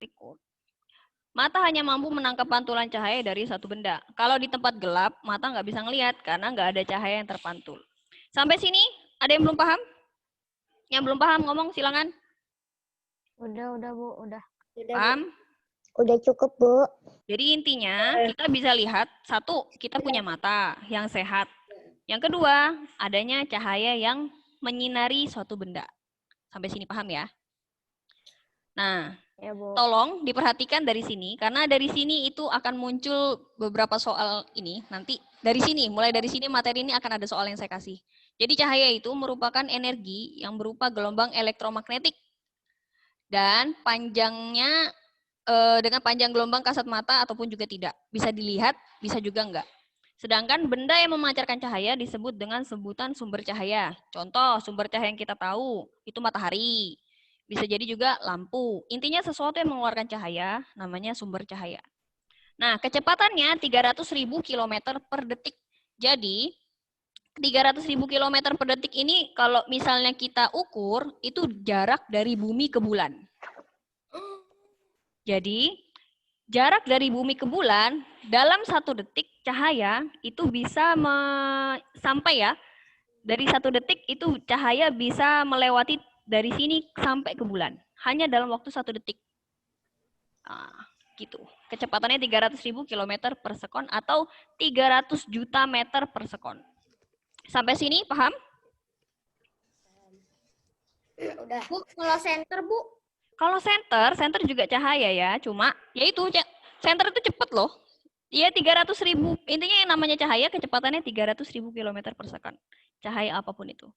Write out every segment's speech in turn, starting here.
record. Mata hanya mampu menangkap pantulan cahaya dari satu benda. Kalau di tempat gelap, mata nggak bisa ngelihat karena nggak ada cahaya yang terpantul. Sampai sini, ada yang belum paham? Yang belum paham ngomong, silakan. Udah, Bu. Udah. Paham? Udah cukup, Bu. Jadi intinya, kita bisa lihat, satu, kita punya mata yang sehat. Yang kedua, adanya cahaya yang menyinari suatu benda. Sampai sini paham ya? Nah, Ya, Bu. tolong diperhatikan dari sini, karena dari sini itu akan muncul beberapa soal ini. Nanti dari sini, mulai dari sini materi ini akan ada soal yang saya kasih. Jadi cahaya itu merupakan energi yang berupa gelombang elektromagnetik. Dan panjangnya dengan panjang gelombang kasat mata ataupun juga tidak. Bisa dilihat, bisa juga enggak. Sedangkan benda yang memancarkan cahaya disebut dengan sebutan sumber cahaya. Contoh, sumber cahaya yang kita tahu, itu matahari. Bisa jadi juga lampu. Intinya sesuatu yang mengeluarkan cahaya, namanya sumber cahaya. Nah, kecepatannya 300.000 km per detik. Jadi, 300.000 km per detik ini kalau misalnya kita ukur, itu jarak dari bumi ke bulan. Jadi, jarak dari bumi ke bulan, dalam 1 detik cahaya itu bisa sampai ya, dari 1 detik itu cahaya bisa melewati dari sini sampai ke bulan. Hanya dalam waktu 1 detik. Nah, gitu. Kecepatannya 300.000 km per sekon atau 300 juta meter per sekon. Sampai sini paham? Udah. Bu, kalau center, Bu. Kalau center juga cahaya ya, cuma yaitu center itu cepet loh. Iya 300.000. Intinya yang namanya cahaya kecepatannya 300.000 km per second. Cahaya apapun itu.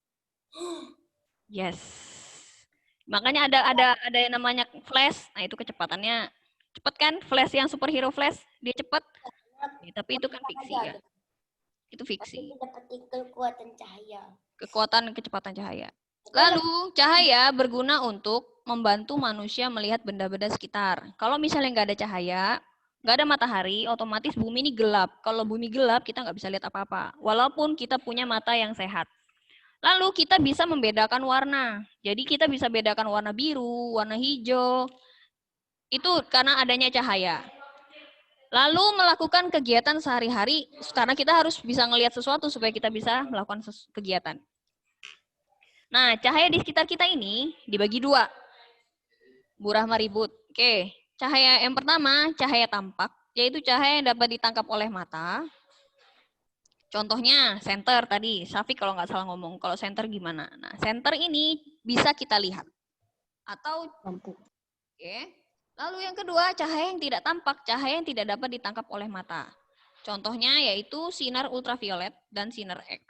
Yes. Makanya ada yang namanya flash. Nah, itu kecepatannya cepet kan? Flash yang superhero flash, dia cepet. Ya, tapi itu kan fiksi ya. Itu fiksi. Dapetin kekuatan cahaya. Kekuatan kecepatan cahaya. Lalu, cahaya berguna untuk membantu manusia melihat benda-benda sekitar. Kalau misalnya nggak ada cahaya, nggak ada matahari, otomatis bumi ini gelap. Kalau bumi gelap, kita nggak bisa lihat apa-apa. Walaupun kita punya mata yang sehat. Lalu, kita bisa membedakan warna. Jadi, kita bisa bedakan warna biru, warna hijau. Itu karena adanya cahaya. Lalu, melakukan kegiatan sehari-hari, karena kita harus bisa melihat sesuatu supaya kita bisa melakukan kegiatan. Nah, cahaya di sekitar kita ini dibagi 2. Bu Rahma ribut. Oke, cahaya yang pertama, cahaya tampak, yaitu cahaya yang dapat ditangkap oleh mata. Contohnya, senter tadi. Syafiq kalau nggak salah ngomong. Kalau senter gimana? Nah, senter ini bisa kita lihat. Atau lampu. Oke. Lalu yang kedua, cahaya yang tidak tampak, cahaya yang tidak dapat ditangkap oleh mata. Contohnya yaitu sinar ultraviolet dan sinar X.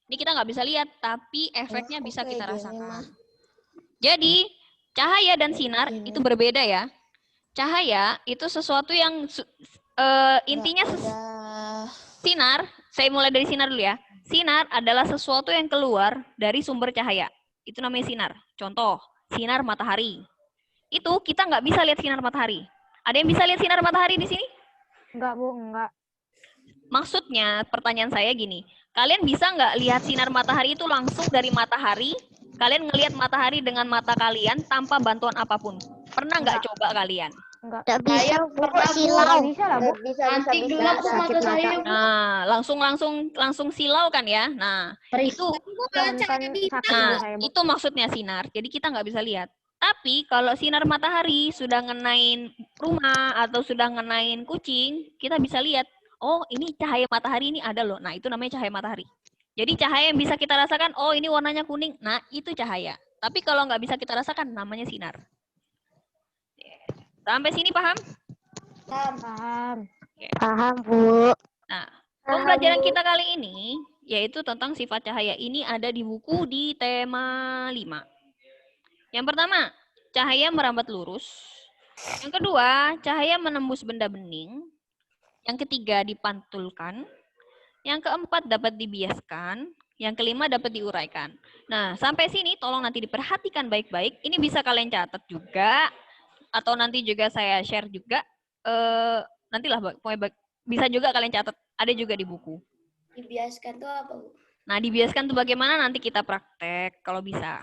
Ini kita nggak bisa lihat, tapi efeknya bisa kita rasakan. Jadi, cahaya dan sinar itu berbeda ya. Cahaya itu sesuatu yang intinya sinar, saya mulai dari sinar dulu ya. Sinar adalah sesuatu yang keluar dari sumber cahaya. Itu namanya sinar. Contoh, sinar matahari. Itu kita nggak bisa lihat sinar matahari. Ada yang bisa lihat sinar matahari di sini? Enggak, Bu, enggak. Maksudnya, pertanyaan saya gini, kalian bisa nggak lihat sinar matahari itu langsung dari matahari? Kalian ngelihat matahari dengan mata kalian tanpa bantuan apapun? Pernah nggak coba kalian? Enggak bisa, Bu. Silau. Enggak bisa lah, Bu. Nanti gelap mata saya. Nah, langsung silau kan ya. Nah, itu itu maksudnya sinar. Jadi kita nggak bisa lihat. Tapi kalau sinar matahari sudah ngenain rumah atau sudah ngenain kucing, kita bisa lihat. Oh, ini cahaya matahari ini ada loh. Nah, itu namanya cahaya matahari. Jadi cahaya yang bisa kita rasakan, oh ini warnanya kuning. Nah, itu cahaya. Tapi kalau nggak bisa kita rasakan, namanya sinar. Sampai sini paham? Paham. Paham, Bu. Nah, pembelajaran kita kali ini yaitu tentang sifat cahaya. Ini ada di buku di tema 5. Yang pertama, cahaya merambat lurus. Yang kedua, cahaya menembus benda bening. Yang ketiga, dipantulkan. Yang keempat, dapat dibiaskan. Yang kelima, dapat diuraikan. Nah, sampai sini tolong nanti diperhatikan baik-baik. Ini bisa kalian catat juga. Atau nanti juga saya share juga. Nantilah, bisa juga kalian catat. Ada juga di buku. Dibiaskan tuh apa, Bu? Nah, dibiaskan tuh bagaimana nanti kita praktek kalau bisa.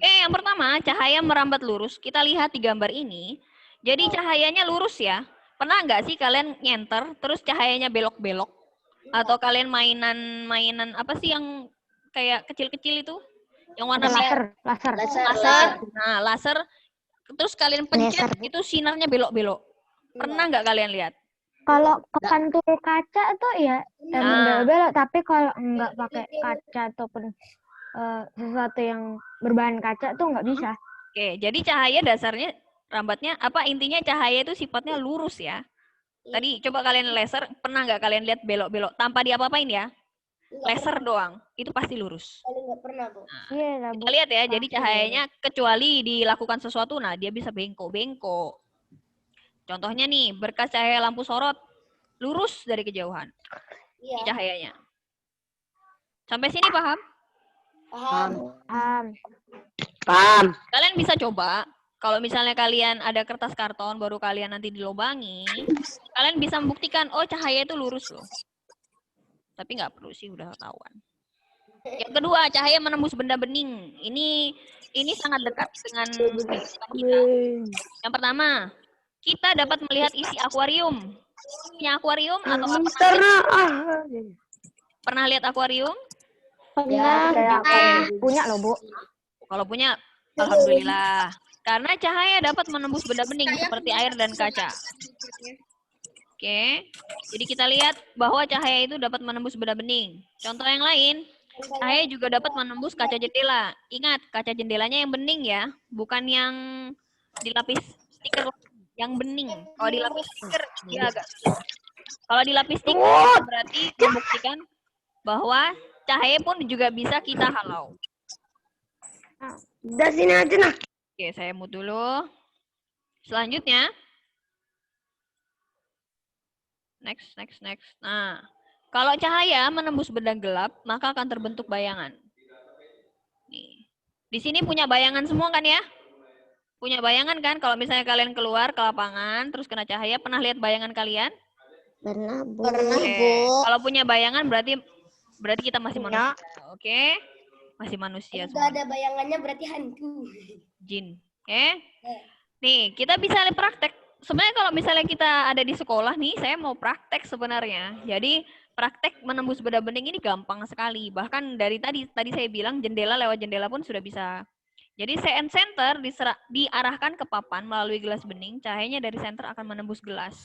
Yang pertama, cahaya merambat lurus. Kita lihat di gambar ini. Jadi cahayanya lurus ya. Pernah nggak sih kalian nyenter, terus cahayanya belok-belok? Atau kalian mainan apa sih yang kayak kecil-kecil itu? Yang warna Laser. laser. Nah, laser. Terus kalian pencet, Laser, Bu. itu sinarnya belok-belok. Pernah nggak kalian lihat? Kalau ke pantul kaca tuh ya emang Nah. belok-belok, tapi kalau nggak pakai kaca ataupun sesuatu yang berbahan kaca tuh nggak bisa. Oke, jadi cahaya dasarnya rambatnya apa intinya cahaya itu sifatnya lurus ya. Tadi coba kalian laser, pernah nggak kalian lihat belok-belok tanpa diapa-apain ya? Laser doang, itu pasti lurus. Nggak pernah, Bu. Iya lah, Bu. Kita lihat ya, jadi cahayanya kecuali dilakukan sesuatu, nah dia bisa bengkok-bengkok. Contohnya nih, berkas cahaya lampu sorot, lurus dari kejauhan. Ini cahayanya. Sampai sini paham? Paham. Paham. Kalian bisa coba, kalau misalnya kalian ada kertas karton, baru kalian nanti dilubangi, kalian bisa membuktikan, oh cahaya itu lurus loh. Tapi nggak perlu sih, udah ketahuan. Yang kedua, cahaya menembus benda bening. Ini sangat dekat dengan kehidupan kita. Yang pertama, kita dapat melihat isi akuarium. Punya akuarium atau pernah lihat akuarium? Punya loh, Bu. Kalau punya, alhamdulillah. Karena cahaya dapat menembus benda bening seperti air dan kaca. Oke, jadi kita lihat bahwa cahaya itu dapat menembus benda bening. Contoh yang lain, cahaya juga dapat menembus kaca jendela. Ingat, kaca jendelanya yang bening ya, bukan yang dilapis stiker yang bening. Kalau dilapis stiker, dia agak susah. Kalau dilapis stiker, berarti membuktikan bahwa cahaya pun juga bisa kita halau. Udah sini aja nah. Oke, saya mute dulu. Selanjutnya, next. Nah, kalau cahaya menembus benda gelap, maka akan terbentuk bayangan. Nih. Di sini punya bayangan semua kan ya? Punya bayangan kan? Kalau misalnya kalian keluar ke lapangan, terus kena cahaya, pernah lihat bayangan kalian? Pernah, Bu. Kalau punya bayangan berarti kita masih manusia. Oke? Masih manusia semua. Ada bayangannya berarti hantu. Jin. Oke? Nih, kita bisa praktek. Sebenarnya kalau misalnya kita ada di sekolah nih, saya mau praktek sebenarnya. Jadi praktek menembus benda bening ini gampang sekali. Bahkan dari tadi saya bilang jendela, lewat jendela pun sudah bisa. Jadi CN center diarahkan ke papan melalui gelas bening, cahayanya dari center akan menembus gelas.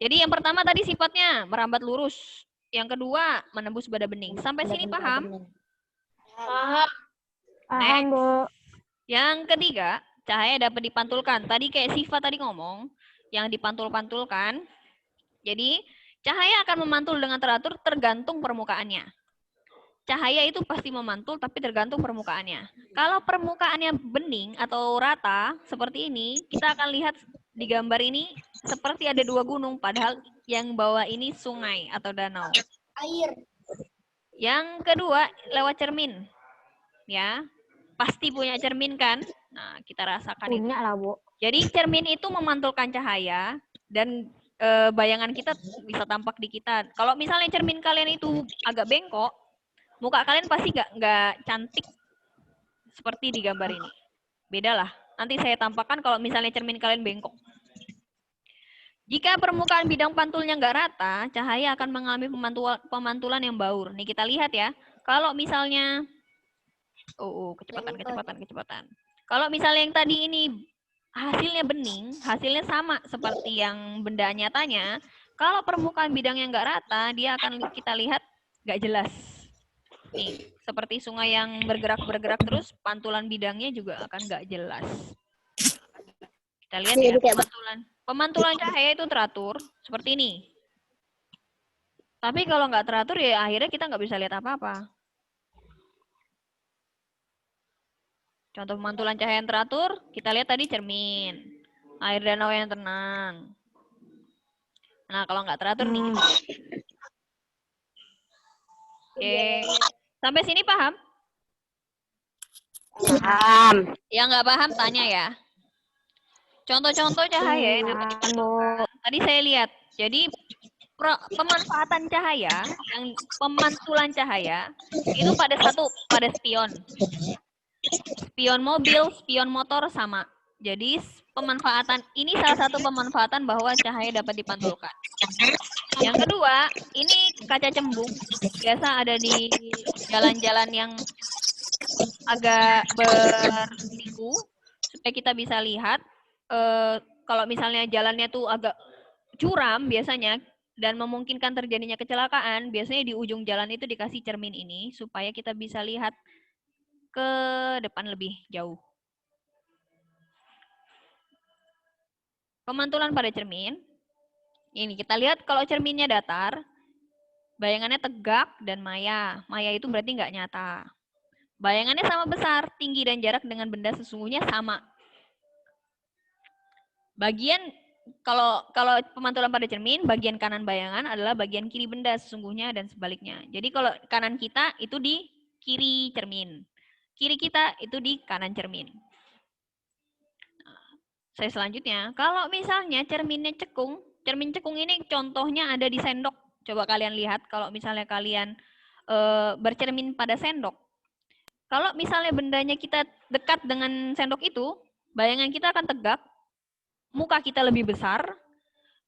Jadi yang pertama tadi sifatnya merambat lurus. Yang kedua menembus benda bening. Sampai sini paham? Paham, Bu. Yang ketiga, cahaya dapat dipantulkan. Tadi kayak Siva tadi ngomong, yang dipantul-pantulkan. Jadi, cahaya akan memantul dengan teratur tergantung permukaannya. Cahaya itu pasti memantul, tapi tergantung permukaannya. Kalau permukaannya bening atau rata, seperti ini, kita akan lihat di gambar ini, seperti ada dua gunung, padahal yang bawah ini sungai atau danau. Air. Yang kedua, lewat cermin. Ya, pasti punya cermin kan? Nah, kita rasakan itu. Punya lah, Bu. Jadi cermin itu memantulkan cahaya dan bayangan kita bisa tampak di kita. Kalau misalnya cermin kalian itu agak bengkok, muka kalian pasti nggak cantik seperti di gambar ini. Beda lah. Nanti saya tampakkan kalau misalnya cermin kalian bengkok. Jika permukaan bidang pantulnya nggak rata, cahaya akan mengalami pemantulan yang baur. Nih kita lihat ya. Kalau misalnya kecepatan. Kalau misalnya yang tadi ini hasilnya bening, hasilnya sama seperti yang benda nyatanya. Kalau permukaan bidangnya nggak rata, dia akan kita lihat nggak jelas. Nih, seperti sungai yang bergerak terus, pantulan bidangnya juga akan nggak jelas. Kita lihat ya, pemantulan cahaya itu teratur seperti ini. Tapi kalau nggak teratur ya akhirnya kita nggak bisa lihat apa-apa. Contoh pemantulan cahaya yang teratur, kita lihat tadi cermin. Air danau yang tenang. Nah, kalau nggak teratur nih. Oke. Sampai sini paham? Paham. Yang nggak paham, tanya ya. Contoh-contoh cahaya yang dapat dipantulan. Tadi saya lihat. Jadi, pemanfaatan cahaya, yang pemantulan cahaya, itu pada spion. spion mobil, spion motor sama. Jadi pemanfaatan ini salah satu pemanfaatan bahwa cahaya dapat dipantulkan. Yang kedua, ini kaca cembung. Biasa ada di jalan-jalan yang agak berliku supaya kita bisa lihat. Kalau misalnya jalannya tuh agak curam biasanya dan memungkinkan terjadinya kecelakaan, biasanya di ujung jalan itu dikasih cermin ini supaya kita bisa lihat ke depan lebih jauh. Pemantulan pada cermin. Ini kita lihat kalau cerminnya datar, bayangannya tegak dan maya. Maya itu berarti nggak nyata. Bayangannya sama besar, tinggi dan jarak dengan benda sesungguhnya sama. Bagian kalau pemantulan pada cermin, bagian kanan bayangan adalah bagian kiri benda sesungguhnya dan sebaliknya. Jadi kalau kanan kita itu di kiri cermin. Kiri kita itu di kanan cermin. Saya selanjutnya, kalau misalnya cerminnya cekung, cermin cekung ini contohnya ada di sendok. Coba kalian lihat kalau misalnya kalian bercermin pada sendok. Kalau misalnya bendanya kita dekat dengan sendok itu, bayangan kita akan tegak, muka kita lebih besar,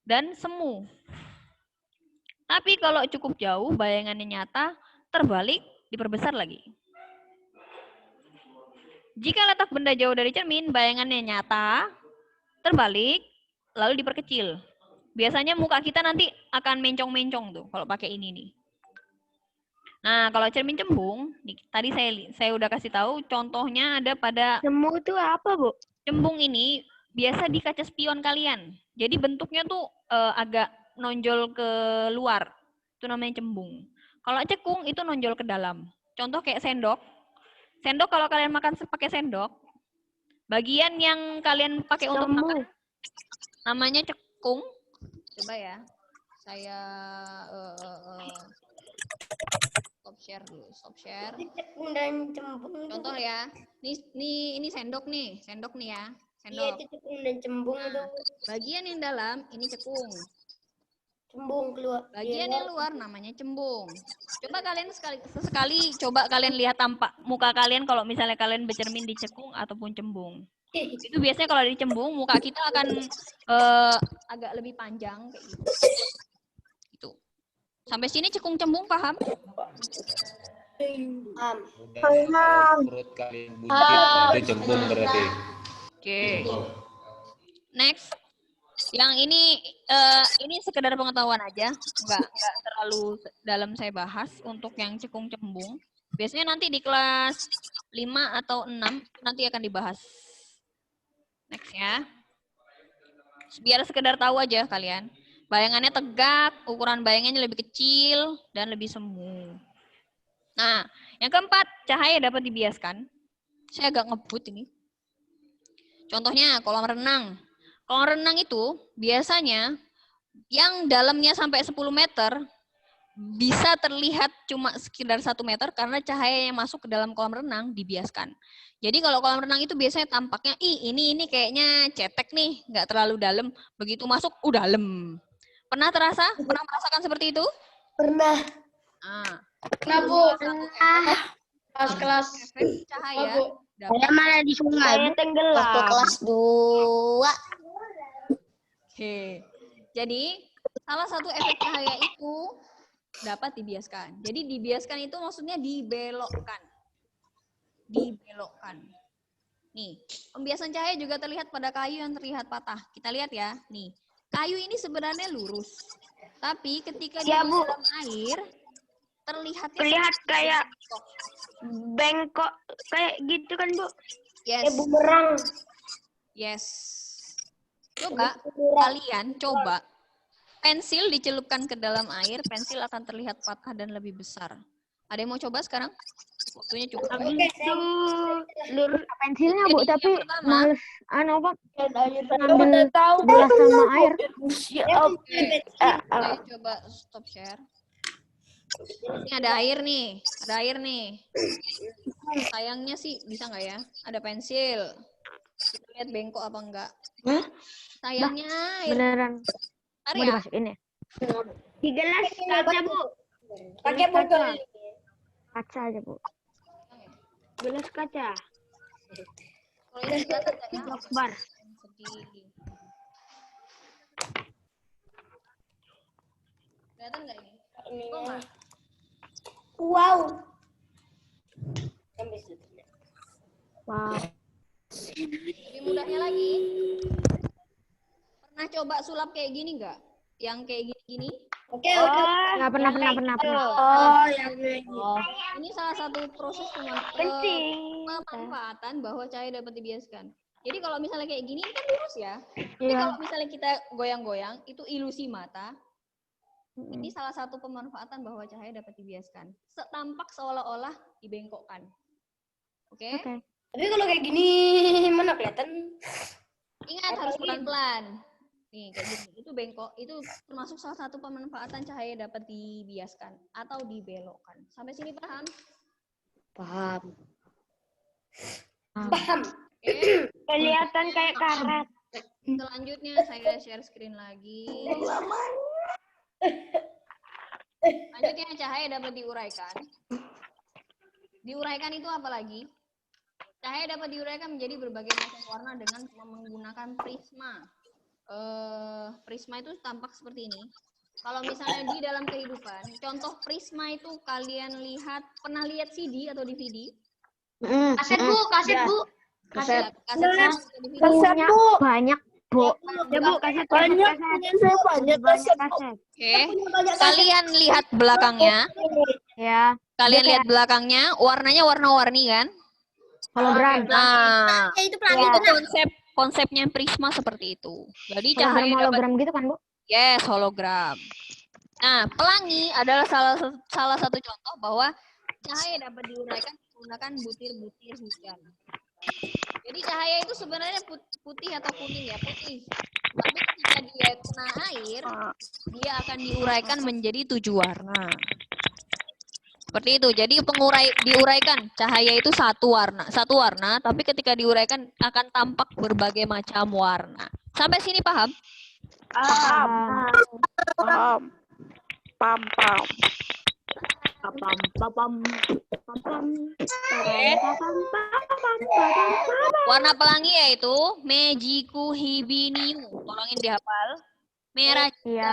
dan semu. Tapi kalau cukup jauh, bayangannya nyata, terbalik, diperbesar lagi. Jika letak benda jauh dari cermin, bayangannya nyata, terbalik, lalu diperkecil. Biasanya muka kita nanti akan mencong-mencong tuh kalau pakai ini nih. Nah, kalau cermin cembung, tadi saya udah kasih tahu contohnya ada pada Semu itu apa, Bu? cembung ini biasa di kaca spion kalian. Jadi bentuknya tuh agak nonjol ke luar. Itu namanya cembung. Kalau cekung itu nonjol ke dalam. Contoh kayak sendok. Sendok kalau kalian makan pakai sendok, bagian yang kalian pakai untuk makan namanya cekung. Coba ya, saya stop share dulu, stop share. Cekung dan cembung. Contoh ya, ini sendok nih ya, Iya, sendok. itu cekung dan cembung itu. Bagian yang dalam ini cekung. Cembung keluar. Bagian yang luar namanya cembung. Coba kalian sesekali coba kalian lihat tampak muka kalian kalau misalnya kalian bercermin di cekung ataupun cembung. Itu biasanya kalau di cembung muka kita akan agak lebih panjang kayak gitu. Itu. Sampai sini cekung cembung paham? Paham. Perut kalian buncit, itu cembung berarti. Oke. Next. Yang ini sekedar pengetahuan aja, nggak terlalu dalam saya bahas untuk yang cekung cembung. Biasanya nanti di kelas 5 atau 6 nanti akan dibahas. Next ya. Biar sekedar tahu aja kalian. Bayangannya tegak, ukuran bayangannya lebih kecil dan lebih semu. Nah, yang keempat, cahaya dapat dibiaskan. Saya agak ngebut ini. Contohnya kolam renang. Kolam renang itu biasanya yang dalamnya sampai 10 meter bisa terlihat cuma sekitar 1 meter karena cahaya yang masuk ke dalam kolam renang dibiaskan. Jadi kalau kolam renang itu biasanya tampaknya, ini kayaknya cetek nih, nggak terlalu dalam. Begitu masuk, dalam. Pernah merasakan seperti itu? Pernah. Kenapa? Kelas Efek cahaya. saya malah di sungai. Saya tenggelam. Waktu kelas 2. Oke. Jadi, salah satu efek cahaya itu dapat dibiaskan. Jadi, dibiaskan itu maksudnya dibelokkan. Dibelokkan. Nih, pembiasan cahaya juga terlihat pada kayu yang terlihat patah. Kita lihat ya. Nih, kayu ini sebenarnya lurus. Tapi ketika di dalam air, terlihat kayak bengkok kayak gitu kan, Bu? yes. Bumerang. Yes. Kalian coba pensil dicelupkan ke dalam air, pensil akan terlihat patah dan lebih besar. Ada yang mau coba sekarang? Waktunya cukup. Itu lurus pensilnya, Bu, Jadi, tapi yang pertama, males ngambil gelas sama air. saya coba stop share. Ini ada air nih. Sayangnya sih bisa nggak ya? Ada pensil. Kita lihat bengkok apa enggak. Sayangnya air. Beneran Tarik mau ya? dimasukin ya? Di gelas kaca, Bu. Pakai botol. Kaca aja, Bu. Gelas kaca. Kalau ini kelihatan nggak ya? Akbar. Sedih. Kelihatan nggak ini? Kok nggak? Wow. Wow. Lebih mudahnya lagi. Pernah coba sulap kayak gini nggak? Yang kayak gini-gini? Oke. Ya pernah. Oh, yang ini. Ini salah satu proses pemanfaatan bahwa cahaya dapat dibiaskan. Jadi kalau misalnya kayak gini, ini kan lurus ya. Tapi Iya. kalau misalnya kita goyang-goyang, itu ilusi mata. Ini salah satu pemanfaatan bahwa cahaya dapat dibiaskan. Tampak seolah-olah dibengkokkan. Oke? Oke. Tapi kalau kayak gini mana kelihatan? Ingat harus pelan-pelan. Nih, kayak gini. Itu bengkok. Itu termasuk salah satu pemanfaatan cahaya dapat dibiaskan atau dibelokkan. Sampai sini paham? Paham. Oke. Kelihatan kayak karet. Selanjutnya saya share screen lagi. Selanjutnya cahaya dapat diuraikan. Diuraikan itu apa lagi? Cahaya dapat diuraikan menjadi berbagai macam warna dengan menggunakan prisma. Prisma itu tampak seperti ini. Kalau misalnya di dalam kehidupan, contoh prisma itu kalian lihat, pernah lihat CD atau DVD? Kaset Bu. Kaset Punya banyak, Bu. Ya, Bu, kaset. Saya banyak kaset. Oke. Kalian lihat belakangnya. Ya. Kalian lihat belakangnya, warnanya warna-warni kan? Hologram. Nah, Itu konsepnya prisma seperti itu. Jadi cahaya dapat Hologram gitu kan, Bu? yes, hologram. Nah, pelangi adalah salah satu contoh bahwa cahaya dapat diuraikan menggunakan butir-butir hujan. Jadi cahaya itu sebenarnya putih atau kuning ya, putih. Tapi ketika dia kena air, dia akan diuraikan menjadi 7 warna. Seperti itu. Jadi diuraikan cahaya itu satu warna, tapi ketika diuraikan akan tampak berbagai macam warna. Sampai sini paham? Warna pelangi yaitu Mejiku Hibiniu. Tolongin dihafal. Merah. Iya.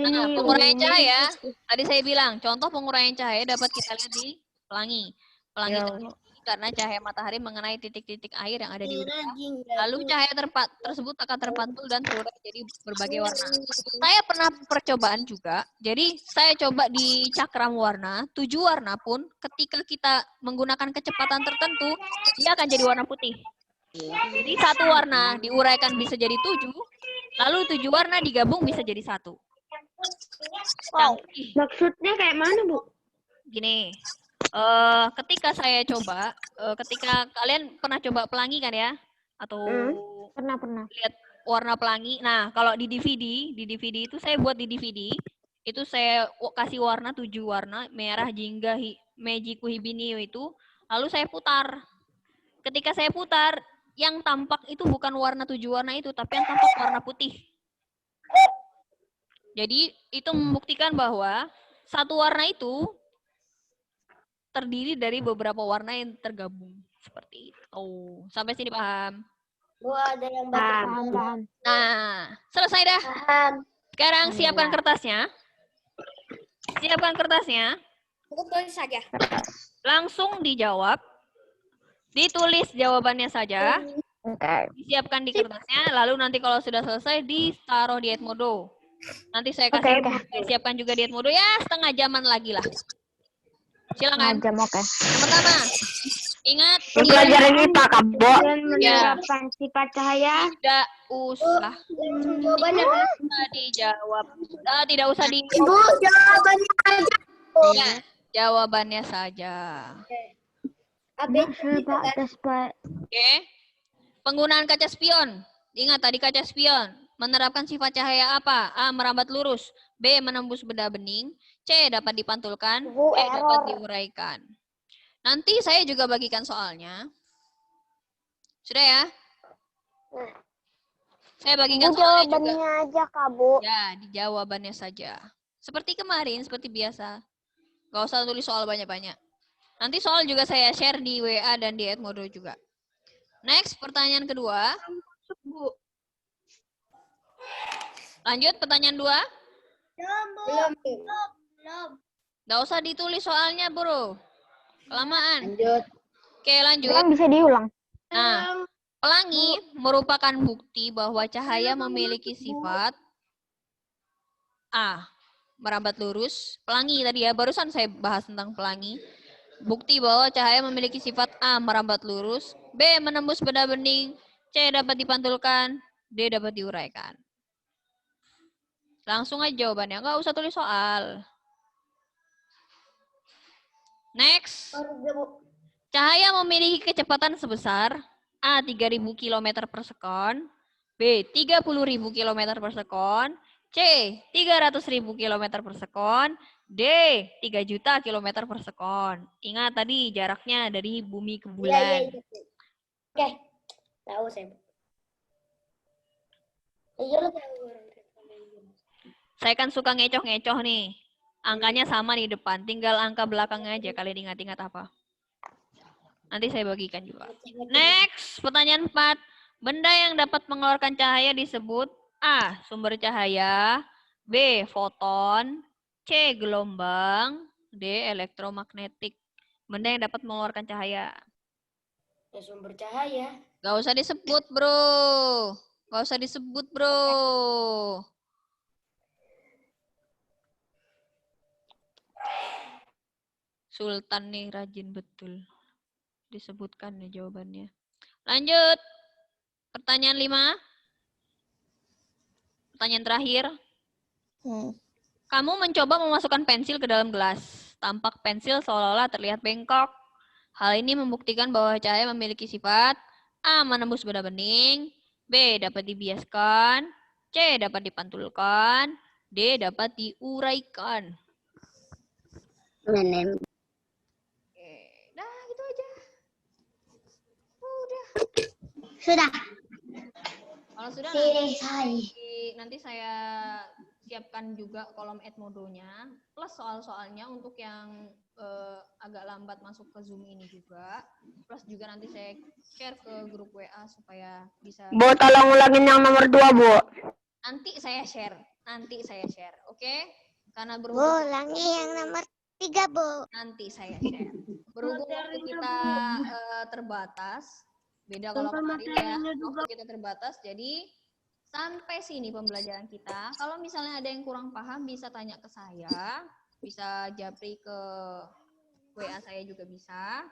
Nah, penguraian cahaya. Tadi saya bilang, contoh penguraian cahaya dapat kita lihat di pelangi. Pelangi terjadi karena cahaya matahari mengenai titik-titik air yang ada di udara. Lalu cahaya tersebut akan terpantul dan terurai jadi berbagai warna. Saya pernah percobaan juga. Jadi saya coba di cakram warna, 7 warna pun ketika kita menggunakan kecepatan tertentu, dia akan jadi warna putih. Jadi satu warna diuraikan bisa jadi 7, lalu 7 warna digabung bisa jadi 1. Maksudnya kayak mana, Bu? Gini, ketika saya coba, ketika kalian pernah coba pelangi kan ya? Atau Pernah. lihat warna pelangi. Nah, kalau di DVD itu saya buat di DVD, itu saya kasih warna 7 warna, merah, jingga, Mejiku Hibiniu itu, lalu saya putar. Ketika saya putar, yang tampak itu bukan warna 7 warna itu, tapi yang tampak warna putih. Jadi, itu membuktikan bahwa satu warna itu terdiri dari beberapa warna yang tergabung. Seperti itu. Sampai sini paham? Bu, ada yang baca. Nah, selesai dah. Paham. Sekarang siapkan kertasnya. Siapkan kertasnya. Cukup tulis saja. Langsung dijawab. Ditulis jawabannya saja. Oke. Disiapkan di kertasnya. Lalu nanti kalau sudah selesai, ditaruh di Edmodo. Nanti saya kasih siapkan juga di Edmodo. Ya, setengah jaman lagi lah. Silakan. Jam, oke. Yang pertama, ingat. Pelajaran IPA, Kak, Bu. Ya. Menerapkan sifat cahaya. Tidak usah. Jawabannya kan? Dijawab. Tidak usah di. Ibu, jawabannya aja. Ya, jawabannya saja. Oke. Penggunaan kaca spion. Ingat tadi kaca spion. Menerapkan sifat cahaya apa? A. Merambat lurus. B. Menembus benda bening. C. Dapat dipantulkan. D. Dapat diuraikan. Nanti saya juga bagikan soalnya. Sudah ya? Saya bagikan soalnya juga. Jawabannya aja, Kak, Bu. Ya, di jawabannya saja. Seperti kemarin, seperti biasa. Gak usah tulis soal banyak-banyak. Nanti soal juga saya share di WA dan di Edmodo juga. Next, pertanyaan kedua. Lanjut, pertanyaan 2. Belum. Gak usah ditulis soalnya, bro. Kelamaan. Lanjut. Oke, lanjut. Kan bisa diulang. Nah, pelangi merupakan bukti bahwa cahaya memiliki sifat A. Merambat lurus. Pelangi tadi ya, barusan saya bahas tentang pelangi. Bukti bahwa cahaya memiliki sifat A. Merambat lurus. B. Menembus benda bening. C. Dapat dipantulkan. D. Dapat diuraikan. Langsung aja jawabannya, nggak usah tulis soal. Next. Cahaya memiliki kecepatan sebesar A. 3.000 km per sekon. B. 30.000 km per sekon. C. 300.000 km per sekon. D. 3 juta km per sekon. Ingat tadi jaraknya dari bumi ke bulan. Iya. Oke. Tahu saya. Iya lo tahu. Saya kan suka ngecoh-ngecoh nih. Angkanya sama di depan, tinggal angka belakangnya aja kalian ingat-ingat apa. Nanti saya bagikan juga. Next, pertanyaan 4. Benda yang dapat mengeluarkan cahaya disebut A. Sumber cahaya. B. Foton. C. Gelombang. D. Elektromagnetik. Benda yang dapat mengeluarkan cahaya. Ya, sumber cahaya. Gak usah disebut, bro. Gak usah disebut, bro. Sultan nih rajin betul. Disebutkan nih jawabannya. Lanjut. Pertanyaan 5. Pertanyaan terakhir. Kamu mencoba memasukkan pensil ke dalam gelas. Tampak pensil seolah-olah terlihat bengkok. Hal ini membuktikan bahwa cahaya memiliki sifat A. Menembus benda bening. B. Dapat dibiaskan. C. Dapat dipantulkan. D. Dapat diuraikan. Nah, gitu aja. Udah. Sudah. Kalau sudah Selesai. nanti saya siapkan juga kolom Edmodo-nya plus soal-soalnya untuk yang agak lambat masuk ke Zoom ini juga. Plus juga nanti saya share ke grup WA supaya bisa. Bu, tolong ulangin yang nomor 2, Bu. Nanti saya share. Oke? Karena Bu, berhubung ulangi yang nomor 3, Bu. nanti saya share. Berhubung waktu kita terbatas, beda kalau kemarin ya, waktu kita terbatas, jadi sampai sini pembelajaran kita. Kalau misalnya ada yang kurang paham, bisa tanya ke saya, bisa japri ke WA saya juga bisa.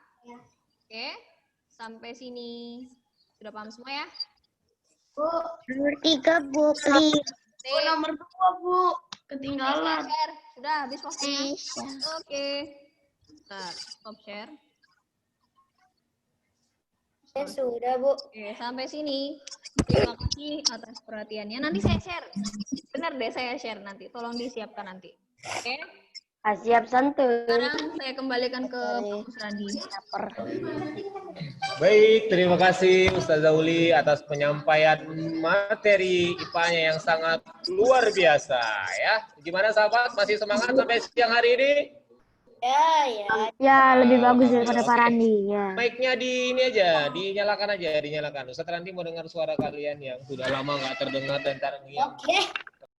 Oke, sampai sini sudah paham semua ya? Bu, nomor 3, Bu. Nomor 2, Bu. Ketinggalan. Share. Sudah habis waktunya. Oke. Bentar, stop share. Ya sudah, Bu. Oke, sampai sini. Terima kasih atas perhatiannya. Nanti saya share. Benar deh, saya share nanti. Tolong disiapkan nanti. Oke. Siap santuy. Sekarang saya kembalikan ke Pak Musradi. Baik, terima kasih Ustazah Uli atas penyampaian materi IPA-nya yang sangat luar biasa ya. Gimana sahabat? Masih semangat sampai siang hari ini? Ya. Ya, lebih bagus daripada Pak Randi. Ya. Mic-nya di ini aja, dinyalakan aja, dinyalakan. Ustaz Randi mau dengar suara kalian yang sudah lama nggak terdengar dan terngiang. Oke.